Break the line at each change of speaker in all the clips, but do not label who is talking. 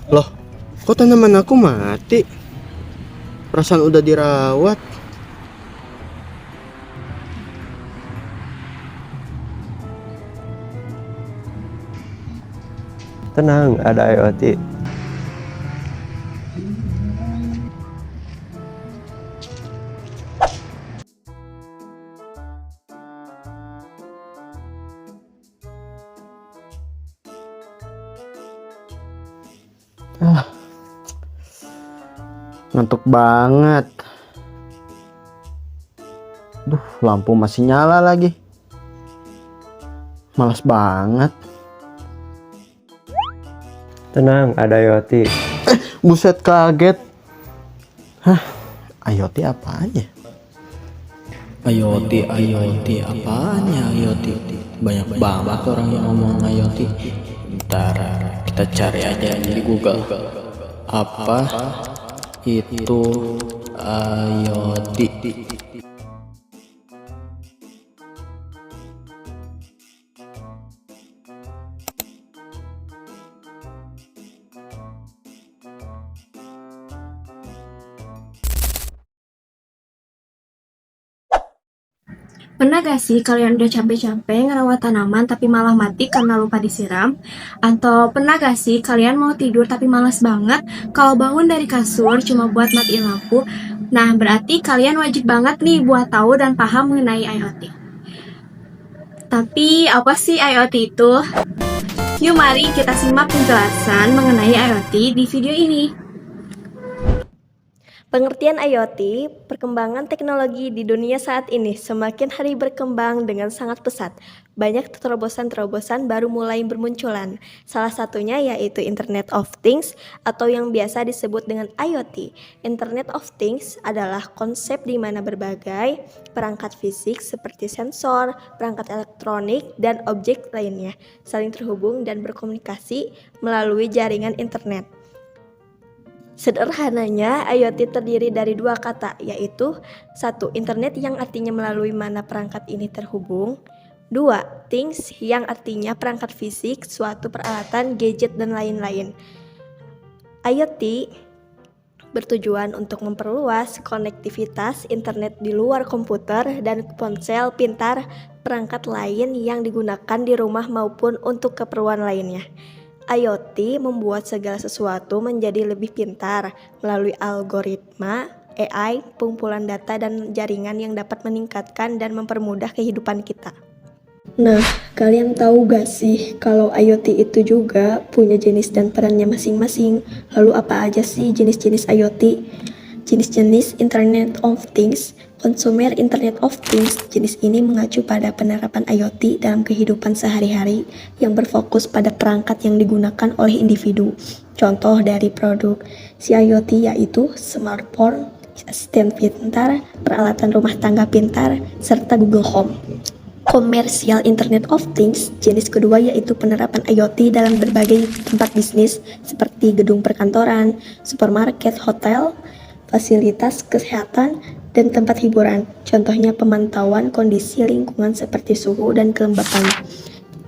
Loh, kok tanaman aku mati? Perasaan udah dirawat.
Tenang, ada IoT.
Ngantuk banget. Duh, lampu masih nyala lagi. Malas banget.
Tenang, ada IoT.
Buset, kaget. Hah, IoT apaan ya?
IoT, IoT, apaan ya IoT? Banyak banget orang yang ngomong IoT. Bentar, kita cari aja di Google. Apa itu IoT?
Pernah gak sih kalian udah capek-capek ngerawat tanaman tapi malah mati karena lupa disiram? Atau pernah gak sih kalian mau tidur tapi malas banget kalau bangun dari kasur cuma buat matiin lampu? Nah, berarti kalian wajib banget nih buat tahu dan paham mengenai IoT. Tapi apa sih IoT itu? Yuk mari kita simak penjelasan mengenai IoT di video ini.
Pengertian IoT, perkembangan teknologi di dunia saat ini semakin hari berkembang dengan sangat pesat. Banyak terobosan-terobosan baru mulai bermunculan. Salah satunya yaitu Internet of Things atau yang biasa disebut dengan IoT. Internet of Things adalah konsep di mana berbagai perangkat fisik seperti sensor, perangkat elektronik, dan objek lainnya saling terhubung dan berkomunikasi melalui jaringan internet. Sederhananya, IoT terdiri dari dua kata, yaitu satu, internet yang artinya melalui mana perangkat ini terhubung. Dua, things yang artinya perangkat fisik, suatu peralatan, gadget, dan lain-lain. IoT bertujuan untuk memperluas konektivitas internet di luar komputer dan ponsel pintar, perangkat lain yang digunakan di rumah maupun untuk keperluan lainnya. IoT membuat segala sesuatu menjadi lebih pintar melalui algoritma, AI, pengumpulan data, dan jaringan yang dapat meningkatkan dan mempermudah kehidupan kita. Nah, kalian tahu gak sih kalau IoT itu juga punya jenis dan perannya masing-masing? Lalu apa aja sih jenis-jenis IoT? Jenis-jenis Internet of Things, Consumer Internet of Things. Jenis ini mengacu pada penerapan IoT dalam kehidupan sehari-hari yang berfokus pada perangkat yang digunakan oleh individu. Contoh dari produk si IoT yaitu smartphone, asisten pintar, peralatan rumah tangga pintar, serta Google Home. Commercial Internet of Things, jenis kedua yaitu penerapan IoT dalam berbagai tempat bisnis seperti gedung perkantoran, supermarket, hotel, fasilitas kesehatan, dan tempat hiburan. Contohnya pemantauan kondisi lingkungan seperti suhu dan kelembapan.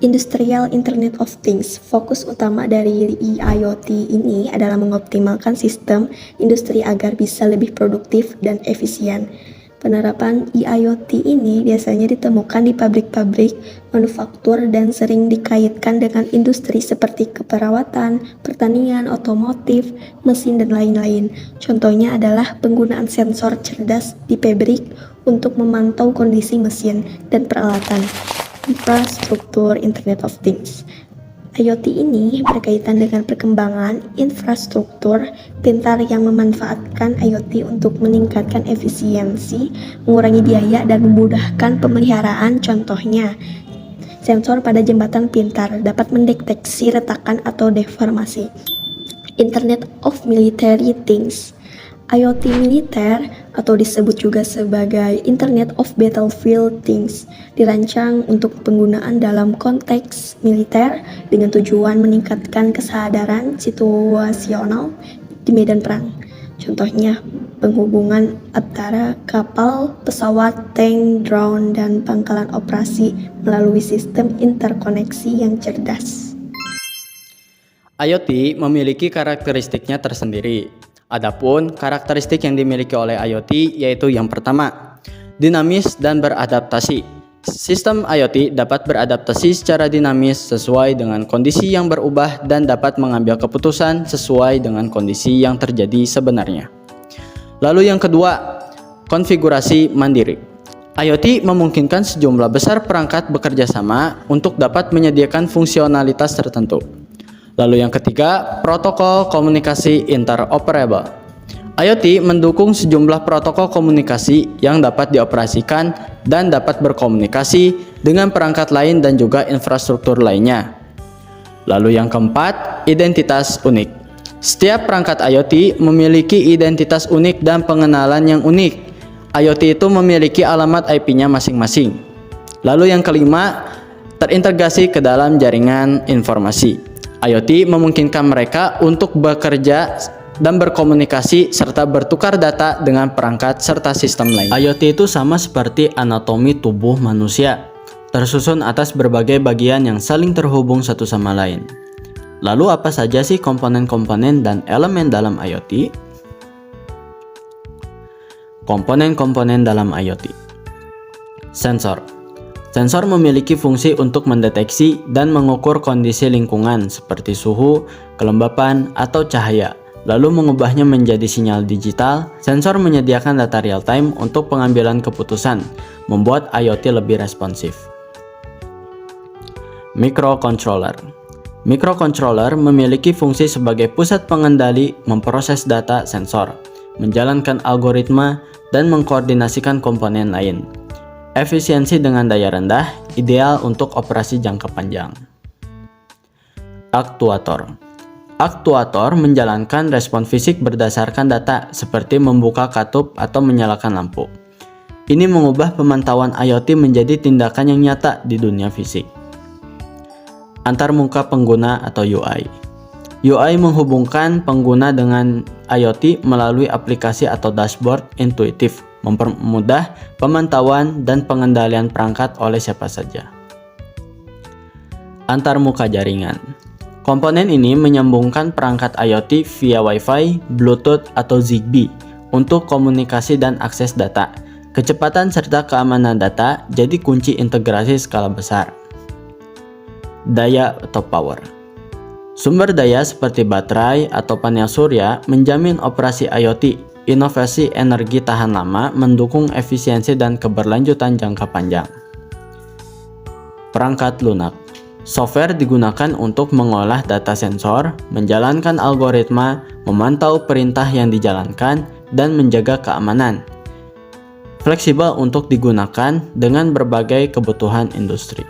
Industrial Internet of Things, fokus utama dari IoT ini adalah mengoptimalkan sistem industri agar bisa lebih produktif dan efisien. Penerapan IoT ini biasanya ditemukan di pabrik-pabrik, manufaktur, dan sering dikaitkan dengan industri seperti keperawatan, pertanian, otomotif, mesin, dan lain-lain. Contohnya adalah penggunaan sensor cerdas di pabrik untuk memantau kondisi mesin dan peralatan. Infrastruktur Internet of Things. IoT ini berkaitan dengan perkembangan infrastruktur pintar yang memanfaatkan IoT untuk meningkatkan efisiensi, mengurangi biaya, dan memudahkan pemeliharaan. Contohnya, sensor pada jembatan pintar dapat mendeteksi retakan atau deformasi. Internet of Military Things. IoT militer atau disebut juga sebagai Internet of Battlefield Things dirancang untuk penggunaan dalam konteks militer dengan tujuan meningkatkan kesadaran situasional di medan perang. Contohnya, penghubungan antara kapal, pesawat, tank, drone, dan pangkalan operasi melalui sistem interkoneksi yang cerdas.
IoT memiliki karakteristiknya tersendiri. Adapun karakteristik yang dimiliki oleh IoT yaitu yang pertama, dinamis dan beradaptasi. Sistem IoT dapat beradaptasi secara dinamis sesuai dengan kondisi yang berubah dan dapat mengambil keputusan sesuai dengan kondisi yang terjadi sebenarnya. Lalu yang kedua, konfigurasi mandiri. IoT memungkinkan sejumlah besar perangkat bekerja sama untuk dapat menyediakan fungsionalitas tertentu. Lalu yang ketiga, protokol komunikasi interoperable. IoT mendukung sejumlah protokol komunikasi yang dapat dioperasikan dan dapat berkomunikasi dengan perangkat lain dan juga infrastruktur lainnya. Lalu yang keempat, identitas unik. Setiap perangkat IoT memiliki identitas unik dan pengenalan yang unik. IoT itu memiliki alamat IP-nya masing-masing. Lalu yang kelima, terintegrasi ke dalam jaringan informasi. IoT memungkinkan mereka untuk bekerja dan berkomunikasi serta bertukar data dengan perangkat serta sistem lain. IoT itu sama seperti anatomi tubuh manusia, tersusun atas berbagai bagian yang saling terhubung satu sama lain. Lalu apa saja sih komponen-komponen dan elemen dalam IoT? Komponen-komponen dalam IoT. Sensor. Sensor memiliki fungsi untuk mendeteksi dan mengukur kondisi lingkungan seperti suhu, kelembapan, atau cahaya, lalu mengubahnya menjadi sinyal digital. Sensor menyediakan data real-time untuk pengambilan keputusan, membuat IoT lebih responsif. Microcontroller. Microcontroller memiliki fungsi sebagai pusat pengendali memproses data sensor, menjalankan algoritma, dan mengkoordinasikan komponen lain. Efisiensi dengan daya rendah, ideal untuk operasi jangka panjang. Aktuator. Aktuator menjalankan respon fisik berdasarkan data, seperti membuka katup atau menyalakan lampu. Ini mengubah pemantauan IoT menjadi tindakan yang nyata di dunia fisik. Antarmuka pengguna atau UI. UI menghubungkan pengguna dengan IoT melalui aplikasi atau dashboard intuitif, mempermudah pemantauan dan pengendalian perangkat oleh siapa saja. Antarmuka jaringan. Komponen ini menyambungkan perangkat IoT via Wi-Fi, Bluetooth, atau Zigbee untuk komunikasi dan akses data. Kecepatan serta keamanan data jadi kunci integrasi skala besar. Daya atau power. Sumber daya seperti baterai atau panel surya menjamin operasi IoT. Inovasi energi tahan lama mendukung efisiensi dan keberlanjutan jangka panjang. Perangkat lunak. Software digunakan untuk mengolah data sensor, menjalankan algoritma, memantau perintah yang dijalankan, dan menjaga keamanan. Fleksibel untuk digunakan dengan berbagai kebutuhan industri.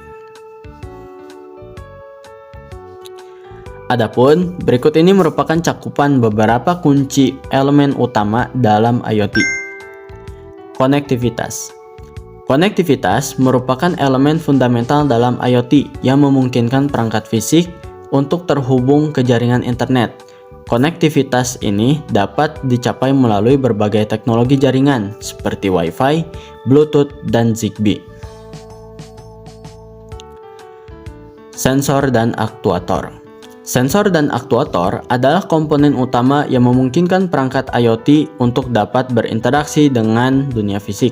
Adapun, berikut ini merupakan cakupan beberapa kunci elemen utama dalam IoT. Konektivitas. Konektivitas merupakan elemen fundamental dalam IoT yang memungkinkan perangkat fisik untuk terhubung ke jaringan internet. Konektivitas ini dapat dicapai melalui berbagai teknologi jaringan seperti Wi-Fi, Bluetooth, dan Zigbee. Sensor dan aktuator. Sensor dan aktuator adalah komponen utama yang memungkinkan perangkat IoT untuk dapat berinteraksi dengan dunia fisik.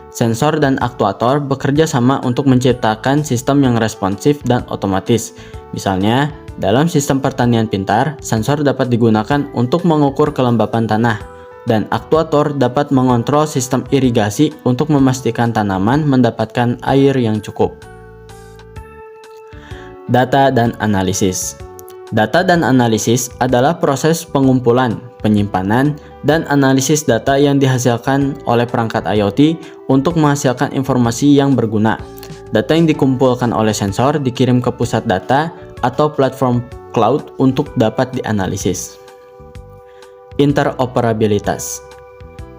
Sensor dan aktuator bekerja sama untuk menciptakan sistem yang responsif dan otomatis. Misalnya, dalam sistem pertanian pintar, sensor dapat digunakan untuk mengukur kelembapan tanah, dan aktuator dapat mengontrol sistem irigasi untuk memastikan tanaman mendapatkan air yang cukup. Data dan analisis. Data dan analisis adalah proses pengumpulan, penyimpanan, dan analisis data yang dihasilkan oleh perangkat IoT untuk menghasilkan informasi yang berguna. Data yang dikumpulkan oleh sensor dikirim ke pusat data atau platform cloud untuk dapat dianalisis. Interoperabilitas.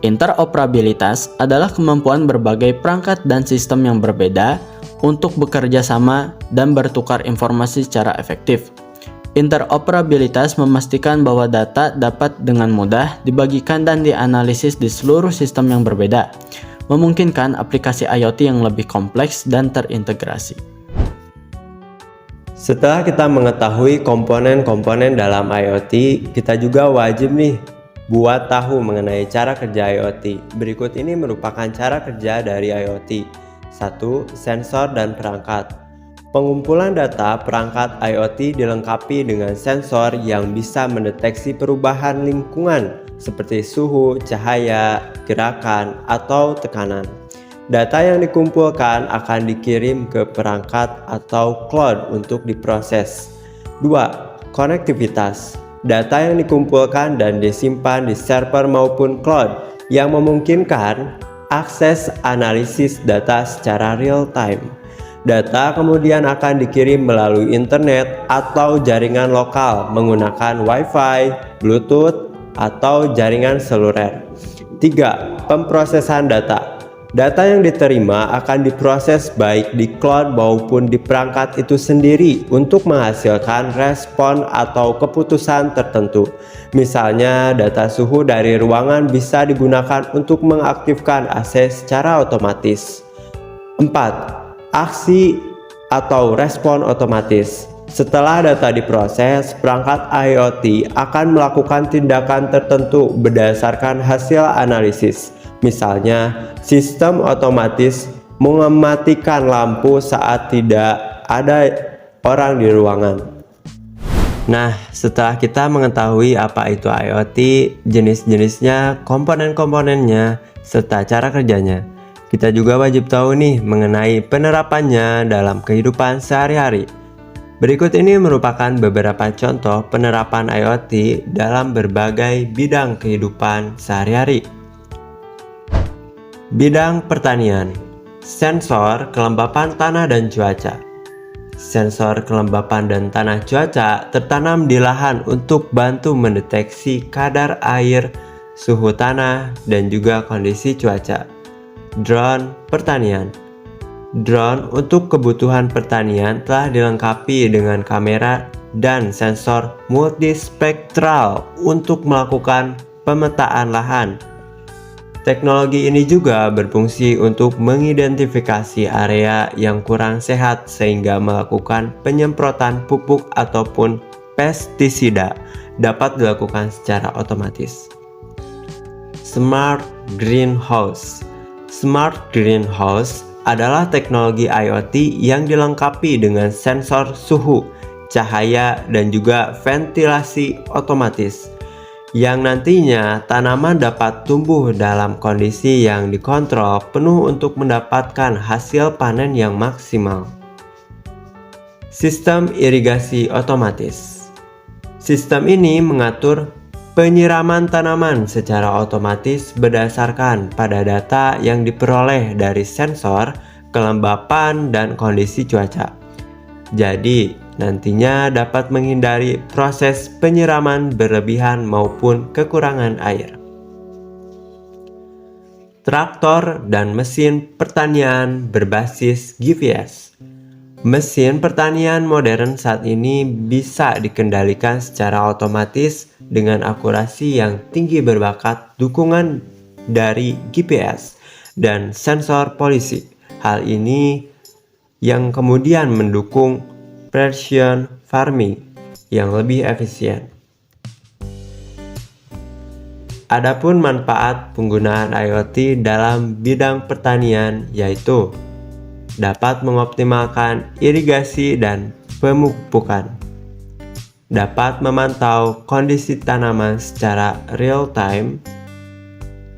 Interoperabilitas adalah kemampuan berbagai perangkat dan sistem yang berbeda untuk bekerja sama dan bertukar informasi secara efektif. Interoperabilitas memastikan bahwa data dapat dengan mudah dibagikan dan dianalisis di seluruh sistem yang berbeda, memungkinkan aplikasi IoT yang lebih kompleks dan terintegrasi.
Setelah kita mengetahui komponen-komponen dalam IoT, kita juga wajib nih buat tahu mengenai cara kerja IoT. Berikut ini merupakan cara kerja dari IoT. 1. Sensor dan perangkat. Pengumpulan data perangkat IoT dilengkapi dengan sensor yang bisa mendeteksi perubahan lingkungan seperti suhu, cahaya, gerakan, atau tekanan. Data yang dikumpulkan akan dikirim ke perangkat atau cloud untuk diproses. 2. Konektivitas. Data yang dikumpulkan dan disimpan di server maupun cloud yang memungkinkan akses analisis data secara real time. Data kemudian akan dikirim melalui internet atau jaringan lokal menggunakan Wi-Fi, Bluetooth, atau jaringan seluler. 3. Pemrosesan data. Data yang diterima akan diproses baik di cloud maupun di perangkat itu sendiri untuk menghasilkan respon atau keputusan tertentu. Misalnya, data suhu dari ruangan bisa digunakan untuk mengaktifkan AC secara otomatis. 4. Aksi atau respon otomatis. Setelah data diproses, perangkat IoT akan melakukan tindakan tertentu berdasarkan hasil analisis. Misalnya, sistem otomatis mematikan lampu saat tidak ada orang di ruangan. Nah, setelah kita mengetahui apa itu IoT, jenis-jenisnya, komponen-komponennya, serta cara kerjanya, kita juga wajib tahu nih mengenai penerapannya dalam kehidupan sehari-hari. Berikut ini merupakan beberapa contoh penerapan IoT dalam berbagai bidang kehidupan sehari-hari. Bidang pertanian. Sensor kelembapan tanah dan cuaca. Sensor kelembapan dan tanah cuaca tertanam di lahan untuk bantu mendeteksi kadar air, suhu tanah, dan juga kondisi cuaca. Drone pertanian. Drone untuk kebutuhan pertanian telah dilengkapi dengan kamera dan sensor multispektral untuk melakukan pemetaan lahan. Teknologi ini juga berfungsi untuk mengidentifikasi area yang kurang sehat sehingga melakukan penyemprotan pupuk ataupun pestisida dapat dilakukan secara otomatis. Smart Greenhouse. Smart Greenhouse adalah teknologi IoT yang dilengkapi dengan sensor suhu, cahaya, dan juga ventilasi otomatis, yang nantinya tanaman dapat tumbuh dalam kondisi yang dikontrol penuh untuk mendapatkan hasil panen yang maksimal. Sistem irigasi otomatis. Sistem ini mengatur penyiraman tanaman secara otomatis berdasarkan pada data yang diperoleh dari sensor, kelembapan, dan kondisi cuaca. Jadi, nantinya dapat menghindari proses penyiraman berlebihan maupun kekurangan air. Traktor dan mesin pertanian berbasis GPS. Mesin pertanian modern saat ini bisa dikendalikan secara otomatis dengan akurasi yang tinggi berbakat dukungan dari GPS dan sensor polisi. Hal ini yang kemudian mendukung precision farming yang lebih efisien. Adapun manfaat penggunaan IoT dalam bidang pertanian yaitu dapat mengoptimalkan irigasi dan pemupukan, dapat memantau kondisi tanaman secara real time,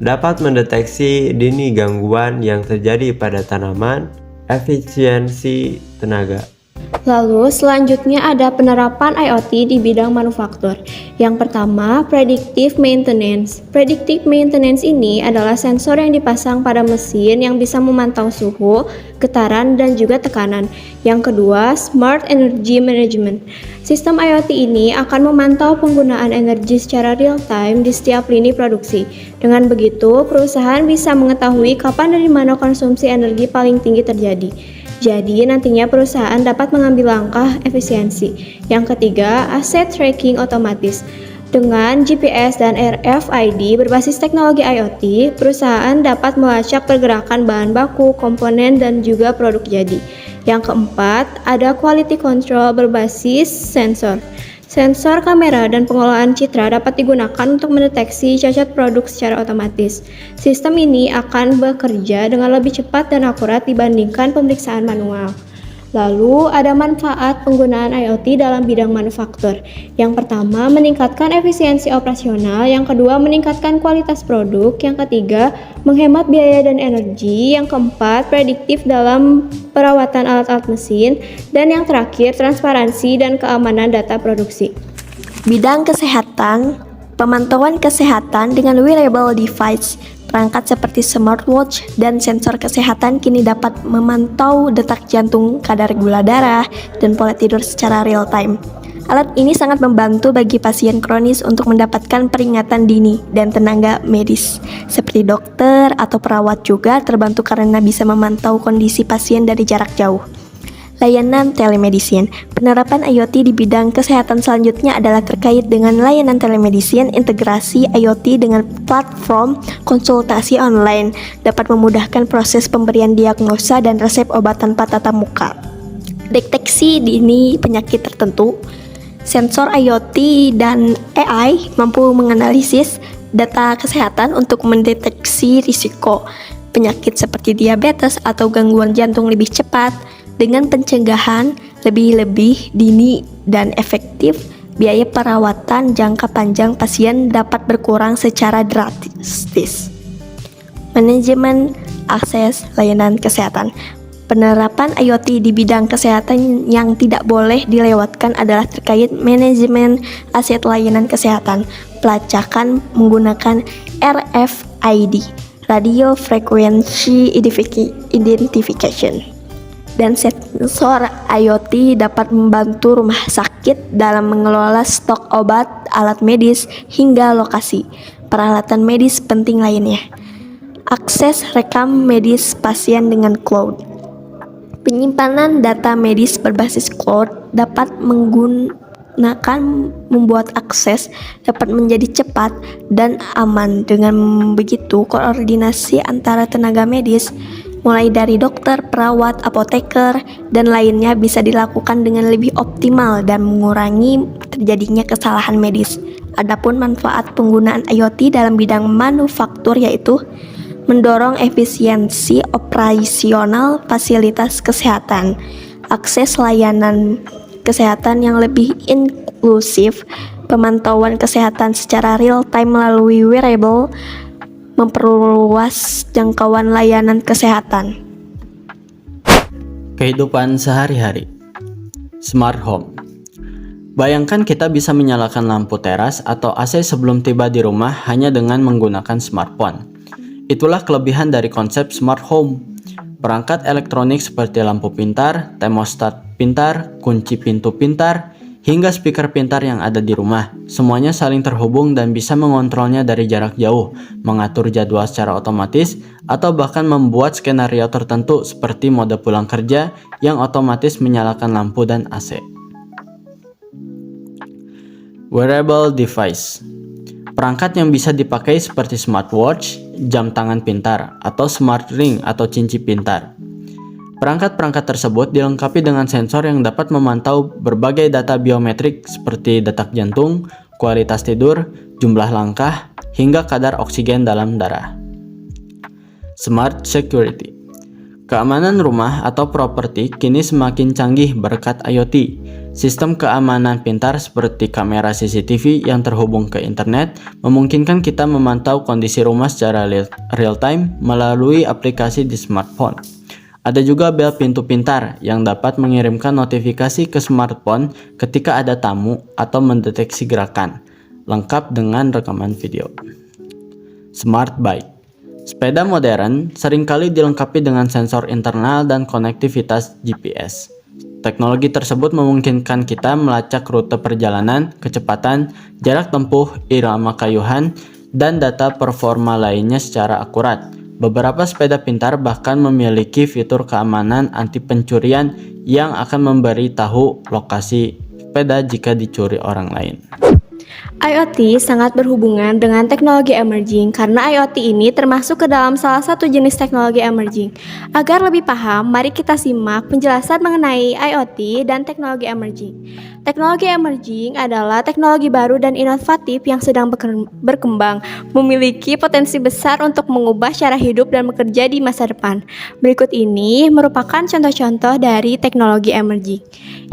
dapat mendeteksi dini gangguan yang terjadi pada tanaman, efisiensi tenaga.
Lalu selanjutnya ada penerapan IoT di bidang manufaktur. Yang pertama, predictive maintenance. Predictive maintenance ini adalah sensor yang dipasang pada mesin yang bisa memantau suhu, getaran, dan juga tekanan. Yang kedua, smart energy management. Sistem IoT ini akan memantau penggunaan energi secara real time di setiap lini produksi. Dengan begitu, perusahaan bisa mengetahui kapan dan di mana konsumsi energi paling tinggi terjadi. Jadi nantinya perusahaan dapat mengambil langkah efisiensi. Yang ketiga, asset tracking otomatis. Dengan GPS dan RFID berbasis teknologi IoT, perusahaan dapat melacak pergerakan bahan baku, komponen, dan juga produk jadi. Yang keempat, ada quality control berbasis sensor. Sensor kamera dan pengelolaan citra dapat digunakan untuk mendeteksi cacat produk secara otomatis. Sistem ini akan bekerja dengan lebih cepat dan akurat dibandingkan pemeriksaan manual. Lalu, ada manfaat penggunaan IoT dalam bidang manufaktur. Yang pertama, meningkatkan efisiensi operasional. Yang kedua, meningkatkan kualitas produk. Yang ketiga, menghemat biaya dan energi. Yang keempat, prediktif dalam perawatan alat-alat mesin. Dan yang terakhir, transparansi dan keamanan data produksi. Bidang kesehatan, pemantauan kesehatan dengan wearable device. Perangkat seperti smartwatch dan sensor kesehatan kini dapat memantau detak jantung, kadar gula darah, dan pola tidur secara real time. Alat ini sangat membantu bagi pasien kronis untuk mendapatkan peringatan dini, dan tenaga medis seperti dokter atau perawat juga terbantu karena bisa memantau kondisi pasien dari jarak jauh. Layanan telemedicine. Penerapan IoT di bidang kesehatan selanjutnya adalah terkait dengan layanan telemedicine. Integrasi IoT dengan platform konsultasi online dapat memudahkan proses pemberian diagnosa dan resep obat tanpa tatap muka. Deteksi dini penyakit tertentu. Sensor IoT dan AI mampu menganalisis data kesehatan untuk mendeteksi risiko penyakit seperti diabetes atau gangguan jantung lebih cepat. Dengan pencegahan lebih dini dan efektif, biaya perawatan jangka panjang pasien dapat berkurang secara drastis. Manajemen akses layanan kesehatan. Penerapan IoT di bidang kesehatan yang tidak boleh dilewatkan adalah terkait manajemen aset layanan kesehatan. Pelacakan menggunakan RFID, Radio Frequency Identification. Dan sensor IoT dapat membantu rumah sakit dalam mengelola stok obat, alat medis, hingga lokasi peralatan medis penting lainnya. Akses rekam medis pasien dengan cloud. Penyimpanan data medis berbasis cloud dapat membuat akses dapat menjadi cepat dan aman. Dengan begitu, koordinasi antara tenaga medis mulai dari dokter, perawat, apoteker, dan lainnya bisa dilakukan dengan lebih optimal dan mengurangi terjadinya kesalahan medis. Adapun manfaat penggunaan IoT dalam bidang manufaktur yaitu mendorong efisiensi operasional fasilitas kesehatan, akses layanan kesehatan yang lebih inklusif, pemantauan kesehatan secara real time melalui wearable, memperluas jangkauan layanan kesehatan.
Kehidupan sehari-hari. Smart home. Bayangkan kita bisa menyalakan lampu teras atau AC sebelum tiba di rumah hanya dengan menggunakan smartphone. Itulah kelebihan dari konsep smart home. Perangkat elektronik seperti lampu pintar, termostat pintar, kunci pintu pintar, hingga speaker pintar yang ada di rumah. Semuanya saling terhubung dan bisa mengontrolnya dari jarak jauh, mengatur jadwal secara otomatis, atau bahkan membuat skenario tertentu seperti mode pulang kerja yang otomatis menyalakan lampu dan AC. Wearable device. Perangkat yang bisa dipakai seperti smartwatch, jam tangan pintar, atau smart ring atau cincin pintar. Perangkat-perangkat tersebut dilengkapi dengan sensor yang dapat memantau berbagai data biometrik seperti detak jantung, kualitas tidur, jumlah langkah, hingga kadar oksigen dalam darah. Smart security. Keamanan rumah atau properti kini semakin canggih berkat IoT. Sistem keamanan pintar seperti kamera CCTV yang terhubung ke internet memungkinkan kita memantau kondisi rumah secara real time melalui aplikasi di smartphone. Ada juga bel pintu pintar yang dapat mengirimkan notifikasi ke smartphone ketika ada tamu atau mendeteksi gerakan, lengkap dengan rekaman video. Smart bike. Sepeda modern seringkali dilengkapi dengan sensor internal dan konektivitas GPS. Teknologi tersebut memungkinkan kita melacak rute perjalanan, kecepatan, jarak tempuh, irama kayuhan, dan data performa lainnya secara akurat. Beberapa sepeda pintar bahkan memiliki fitur keamanan anti pencurian yang akan memberi tahu lokasi sepeda jika dicuri orang lain.
IoT sangat berhubungan dengan teknologi emerging karena IoT ini termasuk ke dalam salah satu jenis teknologi emerging. Agar lebih paham, mari kita simak penjelasan mengenai IoT dan teknologi emerging. Teknologi emerging adalah teknologi baru dan inovatif yang sedang berkembang, memiliki potensi besar untuk mengubah cara hidup dan bekerja di masa depan. Berikut ini merupakan contoh-contoh dari teknologi emerging.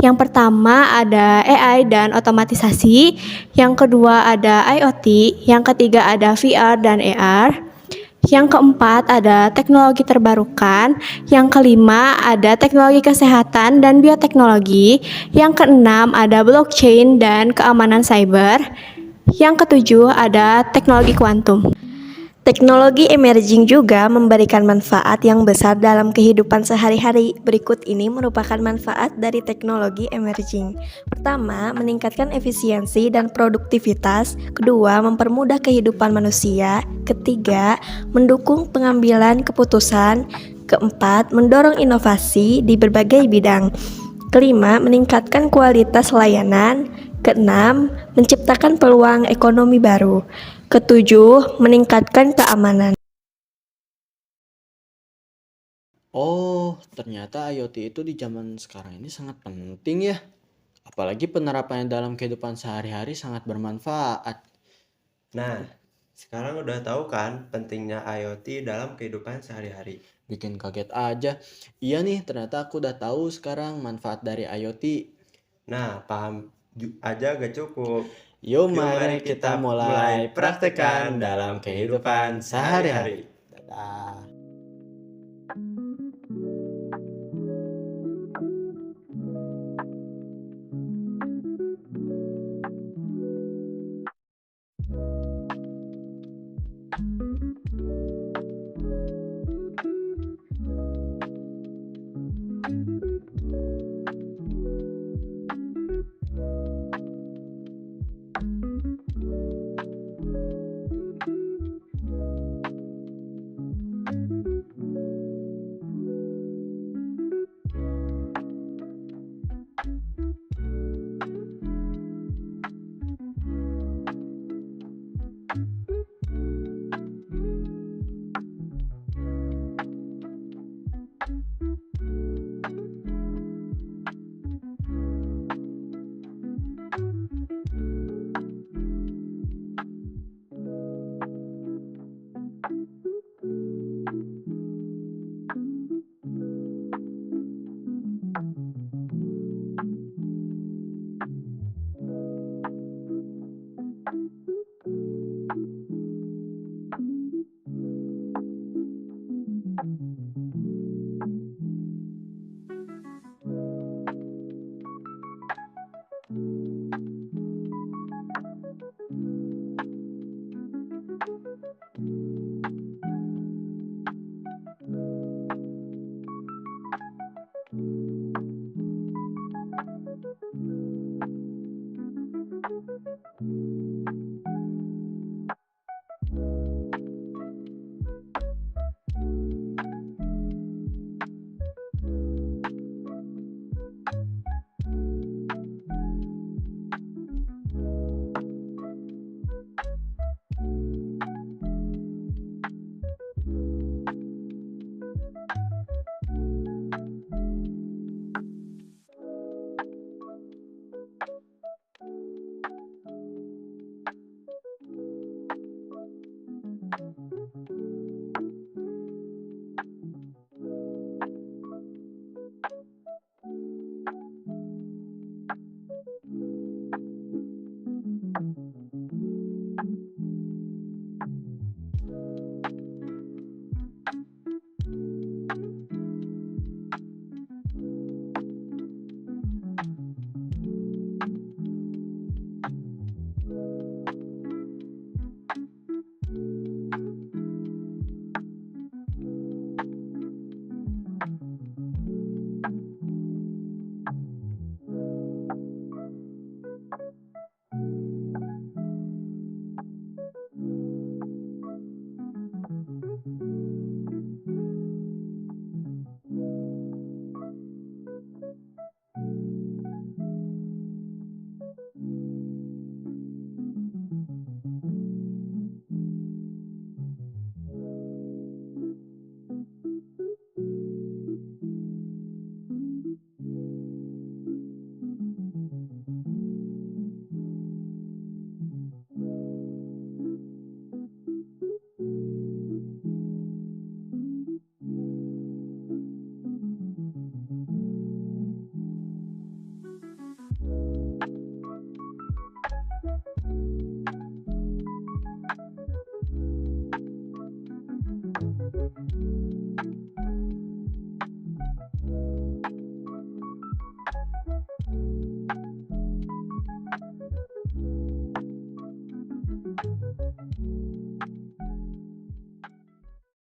Yang pertama ada AI dan otomatisasi, yang kedua ada IoT, yang ketiga ada VR dan AR, yang keempat ada teknologi terbarukan, yang kelima ada teknologi kesehatan dan bioteknologi, yang keenam ada blockchain dan keamanan cyber, yang ketujuh ada teknologi kuantum. Teknologi emerging juga memberikan manfaat yang besar dalam kehidupan sehari-hari. Berikut ini merupakan manfaat dari teknologi emerging. Pertama, meningkatkan efisiensi dan produktivitas. Kedua, mempermudah kehidupan manusia. Ketiga, mendukung pengambilan keputusan. Keempat, mendorong inovasi di berbagai bidang. Kelima, meningkatkan kualitas layanan. Keenam, menciptakan peluang ekonomi baru. Ketujuh, meningkatkan keamanan.
Oh, ternyata IoT itu di zaman sekarang ini sangat penting ya. Apalagi penerapannya dalam kehidupan sehari-hari sangat bermanfaat.
Nah, sekarang udah tahu kan pentingnya IoT dalam kehidupan sehari-hari.
Bikin kaget aja. Iya nih, ternyata aku udah tahu sekarang manfaat dari IoT.
Nah, paham aja gak cukup.
Yuk
Yuk
mari
mari
kita
kita
mulai
mulai
praktekkan
praktekkan
dalam
dalam
kehidupan
kehidupan sehari-hari.
sehari-hari. Dadah.